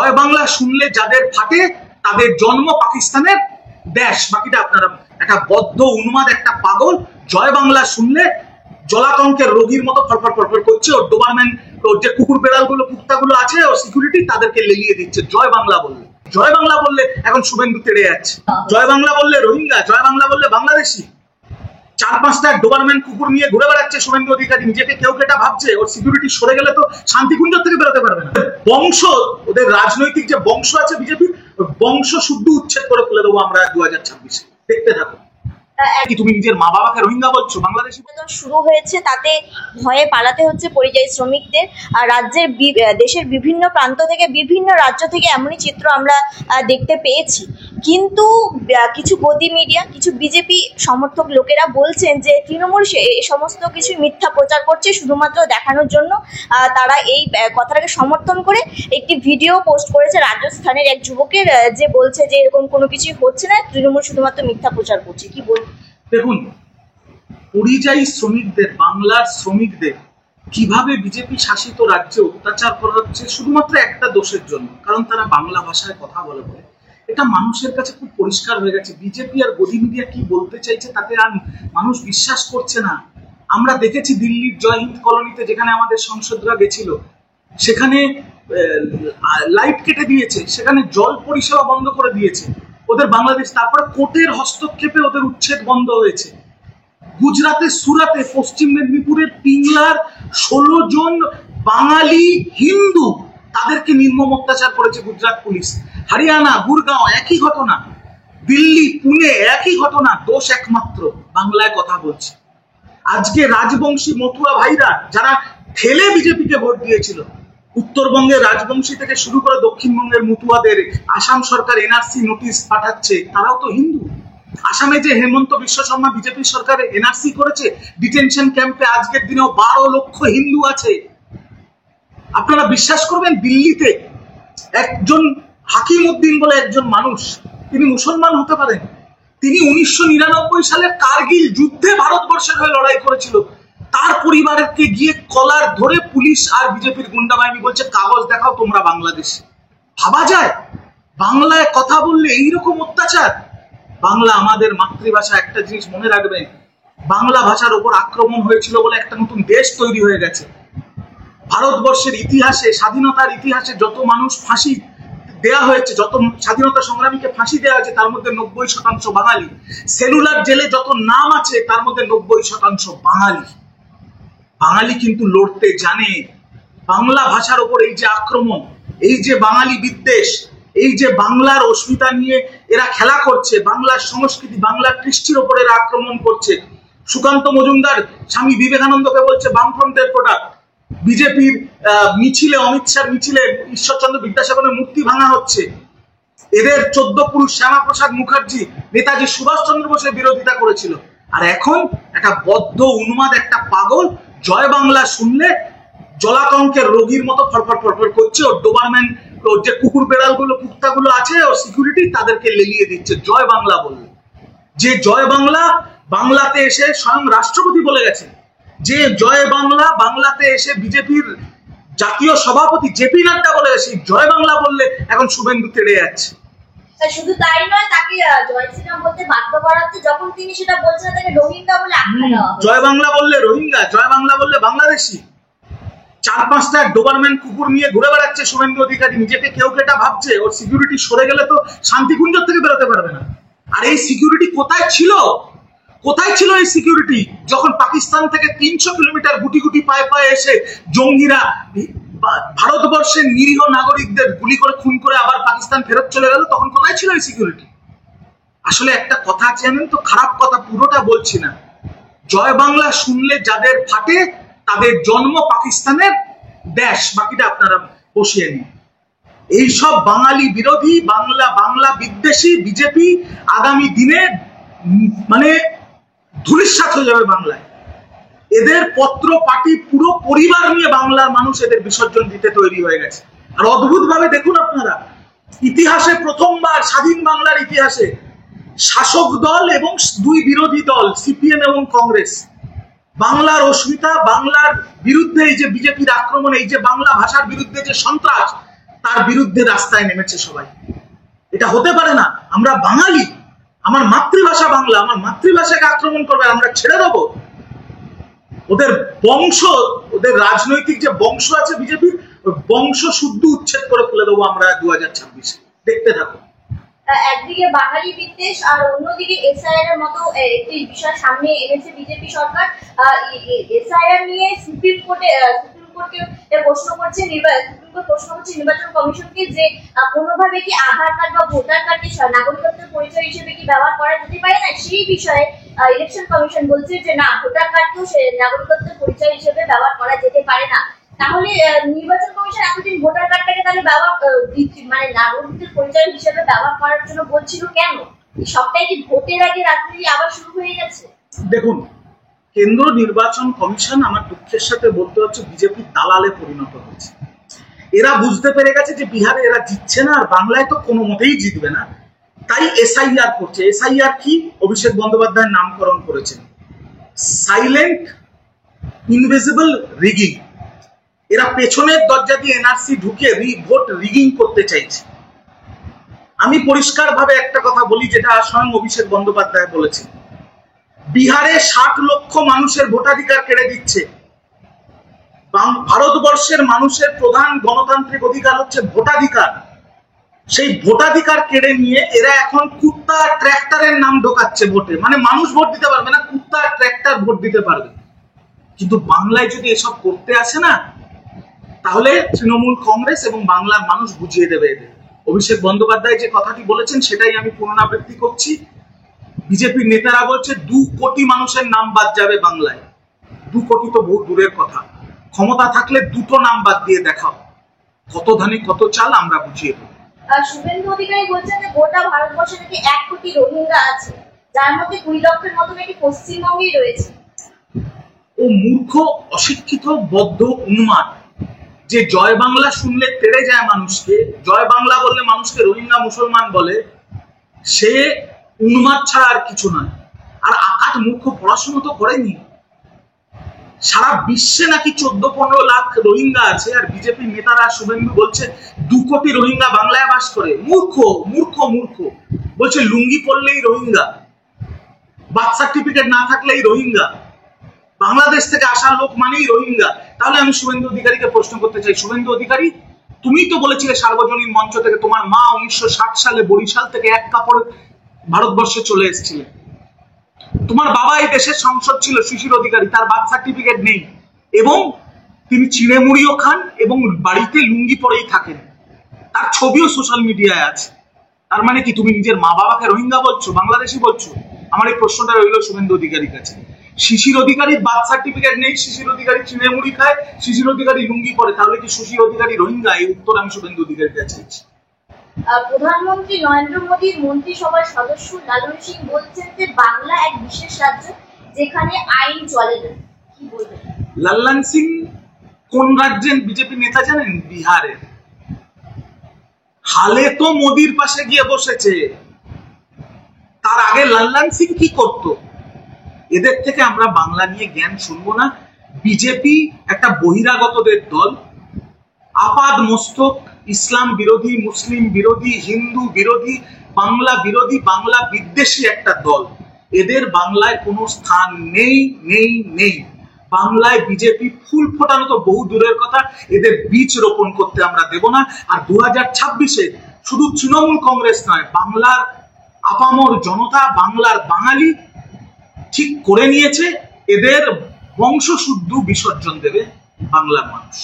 জয় বাংলা শুনলে যাদের ফাটে তাদের জন্ম পাকিস্তানের দেশ, বাকিটা আপনারা একটা বদ্ধ উন্মাদ একটা পাগল জয় বাংলা শুনলে জলাতঙ্কের রোগীর মতো ফরফর ফরফর করছে। ওর ডোবারম্যান, ওর যে কুকুর বেড়ালগুলো কুত্তাগুলো আছে, ও সিকিউরিটি তাদেরকে লেলিয়ে দিচ্ছে জয় বাংলা বললে। জয় বাংলা বললে এখন শুভেন্দু তেড়ে যাচ্ছে, জয় বাংলা বললে রোহিঙ্গা, জয় বাংলা বললে বাংলাদেশি। 4-5টা ডোবারম্যান কুকুর নিয়ে ঘুরে বেড়াচ্ছে শুভেন্দু অধিকারী, নিজেকে কেউ কেটা ভাবছে। ওর সিকিউরিটি সরে গেলে তো শান্তিকুঞ্জ থেকে বেরোতে পারবে না। বংশ, ওদের রাজনৈতিক যে বংশ আছে বিজেপির, বংশ শুদ্ধ উচ্ছেদ করে ফেলে দেবো আমরা 2026-এ। দেখতে থাকো। তুমি নিজের মা বাবাকে রোহিঙ্গা বলছো, বাংলাদেশি শুরু হয়েছে, তাতে ভয়ে পালাতে হচ্ছে পরিযায়ী শ্রমিকদের। আর দেশের বিভিন্ন প্রান্ত থেকে, বিভিন্ন রাজ্য থেকে এমনই চিত্র আমরা দেখতে পেয়েছি। কিন্তু কিছু গদি মিডিয়া, কিছু বিজেপি সমর্থক লোকেরা বলছেন যে তৃণমূল এই সমস্ত কিছু মিথ্যা প্রচার করছে শুধুমাত্র দেখানোর জন্য। তারা এই কথাটাকে সমর্থন করে একটি ভিডিও পোস্ট করেছে রাজস্থানের এক যুবকের, যে বলছে যে এরকম কোনো কিছু হচ্ছে না, তৃণমূল শুধুমাত্র মিথ্যা প্রচার করছে। কি বল? দেখুন, পরিযায়ী শ্রমিকদের, বাংলার শ্রমিকদের কিভাবে বিজেপি শাসিত রাজ্যে অত্যাচার করা হচ্ছে শুধুমাত্র একটা দোষের জন্য, কারণ তারা বাংলা ভাষায় কথা বলে বলে। এটা মানুষের কাছে খুব পরিষ্কার হয়ে গেছে। বিজেপি আর গদি মিডিয়া কি বলতে চাইছে তাতে আর মানুষ বিশ্বাস করছে না। আমরা দেখেছি দিল্লির জয় হিন্দ কলোনিতে, যেখানে আমাদের সংসদরা গেছিল, সেখানে লাইট কেটে দিয়েছে, সেখানে জল পরিষেবা বন্ধ করে দিয়েছে ওদের বাংলাদেশ। তারপরে কোর্টের হস্তক্ষেপে ওদের উচ্ছেদ বন্ধ হয়েছে। গুজরাটের সুরাতে, পশ্চিম মেদিনীপুরের পিংলার 16 জন বাঙালি হিন্দু, তাদেরকে নির্মম অত্যাচার করেছে গুজরাট পুলিশ। হরিয়ানা, গুরগাঁও একই ঘটনা, দিল্লি, পুনে একই ঘটনা। দোষ একমাত্র বাংলায় কথা বলছে। আজকে রাজবংশী মতুয়া ভাইরা যারা ঠেলে বিজেপিকে ভোট দিয়েছিল, উত্তরবঙ্গের রাজবংশী থেকে শুরু করে দক্ষিণবঙ্গের মতুয়াদের আসাম সরকার এনআরসি নোটিশ পাঠাচ্ছে, তারাও তো হিন্দু। আসামে যে হেমন্ত বিশ্ব শর্মা বিজেপি সরকার এনআরসি করেছে, ডিটেনশন ক্যাম্পে আজকের দিনেও 12 লক্ষ হিন্দু আছে। আপনারা বিশ্বাস করবেন, দিল্লিতে একজন হাকিম উদ্দিন বলে একজন মানুষ, তিনি মুসলমান হতে পারেন, তিনি 1999 সালে কার্গিল যুদ্ধে ভারতবর্ষের হয়ে লড়াই করেছিল। তার পরিবারকে গিয়ে কলার ধরে পুলিশ আর বিজেপির গুন্ডা বাহিনী বলছে কাগজ দেখাও তোমরা বাংলাদেশি। ভাবা যায়? বাংলায় কথা বললে এইরকম অত্যাচার। বাংলা আমাদের মাতৃভাষা। একটা জিনিস মনে রাখবেন, বাংলা ভাষার উপর আক্রমণ হয়েছিল বলে একটা নতুন দেশ তৈরি হয়ে গেছে। ভারতবর্ষের ইতিহাসে, স্বাধীনতার ইতিহাসে যত মানুষ ফাঁসি দেয়া হয়েছে, যত স্বাধীনতা সংগ্রামীকে ফাঁসি দেওয়া হয়েছে, তার মধ্যে 90% বাঙালি। সেলুলার জেলে যত নাম আছে, তার মধ্যে 90% বাঙালি। বাঙালি কিন্তু লড়তে জানে। বাংলা ভাষার উপর এই যে আক্রমণ, এই যে বাঙালি বিদ্বেষ, এই যে বাংলার অস্মিতা নিয়ে এরা খেলা করছে, বাংলার সংস্কৃতি, বাংলার কৃষ্টির ওপর এরা আক্রমণ করছে। সুকান্ত মজুমদার স্বামী বিবেকানন্দকে বলছে বামফ্রন্টের প্রোডাক্ট। বিজেপির মিছিলে, অমিত শাহর মিছিলে ঈশ্বরচন্দ্র বিদ্যাসাগরের মূর্তি ভাঙা হচ্ছে। এদের 14 পুরুষ শ্যামাপ্রসাদ মুখার্জি নেতাজি সুভাষচন্দ্র বোসের বিরোধিতা করেছিল। আর এখন একটা বদ্ধ উন্মাদ একটা পাগল জয় বাংলা শুনলে জলাতঙ্কের রোগীর মতো ফরফর ফরফর করছে। ওর ডোবারম্যান, ওর যে কুকুর বেড়ালগুলো কুত্তাগুলো আছে, ওর সিকিউরিটি তাদেরকে লেলিয়ে দিচ্ছে জয় বাংলা বললে। যে জয় বাংলা বাংলাতে এসে স্বয়ং রাষ্ট্রপতি বলে গেছে, যে জয় বাংলা বাংলাতে এসে বিজেপির জাতীয় সভাপতি জেপি নাড্ডা বলে গেছে, জয় বাংলা বললে এখন শুভেন্দু তেড়ে যাচ্ছে। শুধু তাই নয়, তাকে জয় শ্রীরাম বলতে বাধ্য করা হচ্ছে। যখন তিনি সেটা বলছেন, তাকে রোহিঙ্গা বলে আখ্যা দেওয়া হচ্ছে। জয় বাংলা বললে রোহিঙ্গা, জয় বাংলা বললে বাংলাদেশি। 4-5টা ডোবারম্যান কুকুর নিয়ে ঘুরে বেড়াচ্ছে শুভেন্দু অধিকারী, নিজেকে কেউ কেটা ভাবছে। ওর সিকিউরিটি সরে গেলে তো শান্তিকুঞ্জ থেকে বেরোতে পারবে না। আর এই সিকিউরিটি কোথায় ছিল? কোথায় ছিল এই সিকিউরিটি যখন পাকিস্তান থেকে 300 কিলোমিটার গুটি গুটি পায়ে পায়ে এসে জঙ্গিরা ভারতবর্ষের নিরীহ নাগরিকদের গুলি করে খুন করে আবার পাকিস্তান ফেরত চলে গেল? তখন কোথায় ছিল এই সিকিউরিটি? আসলে একটা কথা জানেন তো, খারাপ কথা, পুরোটা বলছি না। জয় বাংলা শুনলে যাদের ফাটে তাদের জন্ম পাকিস্তানের দেশ, বাকিটা আপনারা বসিয়ে নিন। এইসব বাঙালি বিরোধী, বাংলা বিদ্বেষী বিজেপি আগামী দিনে মানে ধূলিসাৎ হয়ে যাবে বাংলায়। এদের পত্র পার্টি পুরো পরিবার নিয়ে বাংলার মানুষ এদের বিসর্জন দিতে তৈরি হয়ে গেছে। আর অদ্ভুত ভাবে দেখুন আপনারা, ইতিহাসে প্রথমবার, স্বাধীন বাংলার ইতিহাসে, শাসক দল এবং 2 বিরোধী দল সিপিএম এবং কংগ্রেস বাংলার অস্মিতা, বাংলার বিরুদ্ধে এই যে বিজেপির আক্রমণ, এই যে বাংলা ভাষার বিরুদ্ধে যে সন্ত্রাস, তার বিরুদ্ধে রাস্তায় নেমেছে সবাই। এটা হতে পারে না। আমরা বাঙালি, আমার মাতৃভাষা বাংলা, আমার মাতৃভাষাকে আক্রমণ করবে, আমরা ছেড়ে দেবো? ওদের বংশ, ওদের রাজনৈতিক যে বংশ আছে বিজেপির, বংশ শুদ্ধ উচ্ছেদ করে ফেলে দেবো আমরা 2026-এ। দেখতে থাকো। একদিকে বাঙালি বিদ্বেষ আর অন্যদিকে এসআইআর এর মতো একটি বিষয় সামনে এনেছে বিজেপি সরকার। এসআইআর নিয়ে সুপ্রিম কোর্টকে প্রশ্ন করছে নির্বাচন কমিশনকে যে কোনোভাবে কি আধার কার্ড বা ভোটার কার্ডকে নাগরিকত্বের পরিচয় হিসেবে কি ব্যবহার করা যেতে পারে না। সেই বিষয়ে ইলেকশন কমিশন বলছে যে না, ভোটার কার্ডকেও নাগরিকত্বের পরিচয় হিসেবে ব্যবহার করা যেতে পারে না। তাহলে নির্বাচন কমিশন এতদিন ভোটার কার্ডটাকে তাহলে মানে নাগরিকদের পরিচয় হিসেবে ব্যবহার করার জন্য বলছিল কেন? সবটাই কি ভোটের আগে রাজনীতি আবার শুরু হয়ে গেছে? দেখুন, কেন্দ্র নির্বাচন কমিশন, আমার দুঃখের সাথে বলতে হচ্ছে, বিজেপি দালালে পরিণত হয়েছে। এরা বুঝতে পেরে গেছে যে বিহারে এরা জিতছে না, আর বাংলায় তো কোনো মতেই জিতবে না, তাই এসআইআর করছে। এসআইআর কি? অভিষেক বন্দ্যোপাধ্যায়ের নামকরণ করেছেন সাইলেন্ট ইনভিজিবল রিগিং। এরা পেছনের দরজা দিয়ে এনআরসি ঢুকিয়ে ভোট রিগিং করতে চাইছে। আমি পরিষ্কারভাবে একটা কথা বলি, যেটা স্বয়ং অভিষেক বন্দ্যোপাধ্যায় বলেছেন, বিহারে 60 লক্ষ মানুষের ভোটাধিকার কেড়ে দিচ্ছে। ভারতবর্ষের মানুষের প্রধান গণতান্ত্রিক অধিকার হচ্ছে ভোটাধিকার। সেই ভোটাধিকার কেড়ে নিয়ে এরা এখন কুত্তা ট্র্যাক্টরের নাম ঢোকাচ্ছে ভোটে। মানে মানুষ ভোট দিতে পারবে না, কুত্তা ট্র্যাক্টর ভোট দিতে পারবে। কিন্তু বাংলায় যদি এসব করতে আসে না, তাহলে তৃণমূল কংগ্রেস এবং বাংলার মানুষ বুঝিয়ে দেবে এদের। অভিষেক বন্দ্যোপাধ্যায় যে কথাটি বলেছেন সেটাই আমি পুনরাবৃত্তি করছি। বিজেপির নেতারা বলছে 2 কোটি মানুষের নাম বাদ যাবে বাংলায়। 2 কোটি তো বহু দূরের কথা। ক্ষমতা থাকলে 2টো নাম বাদ দিয়ে দেখাও, কত ধানে কত চাল, আমরা বুঝিয়ে দেবো। শুভেন্দু অধিকারী বলছেন যে গোটা ভারতবর্ষে নাকি 1 কোটি রোহিঙ্গা আছে, যার মধ্যে 2 লক্ষের মতো নাকি পশ্চিমবঙ্গেই রয়েছে। ও মূর্খ, অশিক্ষিত, বদ্ধ, উন্মাদ, যে জয় বাংলা শুনলে তেড়ে যায় মানুষকে, জয় বাংলা বললে মানুষকে রোহিঙ্গা মুসলমান বলে, সে উন্মাদ ছাড়া আর কিছু নয়। আর আকাশ মূর্খ, পড়াশোনা তো করেনি। সারা বিশ্বে নাকি 14-15 লাখ রোহিঙ্গা আছে, আর বিজেপি নেতারা শুভেন্দু বলছে 2 কোটি রোহিঙ্গা বাংলায় বাস করে। মূর্খ মূর্খ মূর্খ। বলছে লুঙ্গি পরলেই রোহিঙ্গা, বার্থ সার্টিফিকেট না থাকলেই রোহিঙ্গা, বাংলাদেশ থেকে আসা লোক মানেই রোহিঙ্গা। তাহলে আমি শুভেন্দু অধিকারীকে প্রশ্ন করতে চাই, শুভেন্দু অধিকারী, তুমি তো বলেছিলে সার্বজনীন মঞ্চ থেকে তোমার মা 1960 সালে বরিশাল থেকে এক কাপড়ে ভারতবর্ষে চলে এসেছিলেন। তোমার বাবা এই দেশের সংসদ ছিল শিশির অধিকারী, তার বার্থ সার্টিফিকেট নেই, এবং তিনি চিড়ে মুড়িও খান এবং বাড়িতে লুঙ্গি পরেই থাকেন, তার ছবিও সোশ্যাল মিডিয়ায় আছে। তার মানে কি তুমি নিজের মা বাবাকে রোহিঙ্গা বলছো, বাংলাদেশি বলছো? আমার এই প্রশ্নটা রইল শুভেন্দু অধিকারীর কাছে। শিশির অধিকারীর বার্থ সার্টিফিকেট নেই, শিশির অধিকারী চিড়ে মুড়ি খায়, শিশির অধিকারী লুঙ্গি পরে, তাহলে কি শিশির অধিকারী রোহিঙ্গা? এই উত্তর আমি শুভেন্দু অধিকারীর কাছে চাইছি। প্রধানমন্ত্রী নরেন্দ্র মোদীর মন্ত্রিসভার সদস্য লালন সিং বলছেন যে বাংলা এক বিশেষ রাজ্য যেখানে আইন চলে না। কি বলবেন? লালন সিং কোন রাজ্যের বিজেপি নেতা জানেন? বিহারের। হালে তো মোদির পাশে গিয়ে বসেছে, তার আগে লালন সিং কি করত? এদের থেকে আমরা বাংলা নিয়ে জ্ঞান শুনবো না। বিজেপি একটা বহিরাগতদের দল, আপাদ মস্তক ইসলাম বিরোধী, মুসলিম বিরোধী, হিন্দু বিরোধী, বাংলা বিরোধী, বাংলা বিদ্বেষী একটা দল। এদের বাংলায় কোনো স্থান নেই নেই নেই। বাংলায় বিজেপি ফুল ফোটানো তো বহু দূরের কথা, এদের বীজ রোপণ করতে আমরা দেব না। আর 2026-এ শুধু তৃণমূল কংগ্রেস নয়, বাংলার আপামর জনতা, বাংলার বাঙালি ঠিক করে নিয়েছে, এদের বংশশুদ্ধ বিসর্জন দেবে বাংলার মানুষ।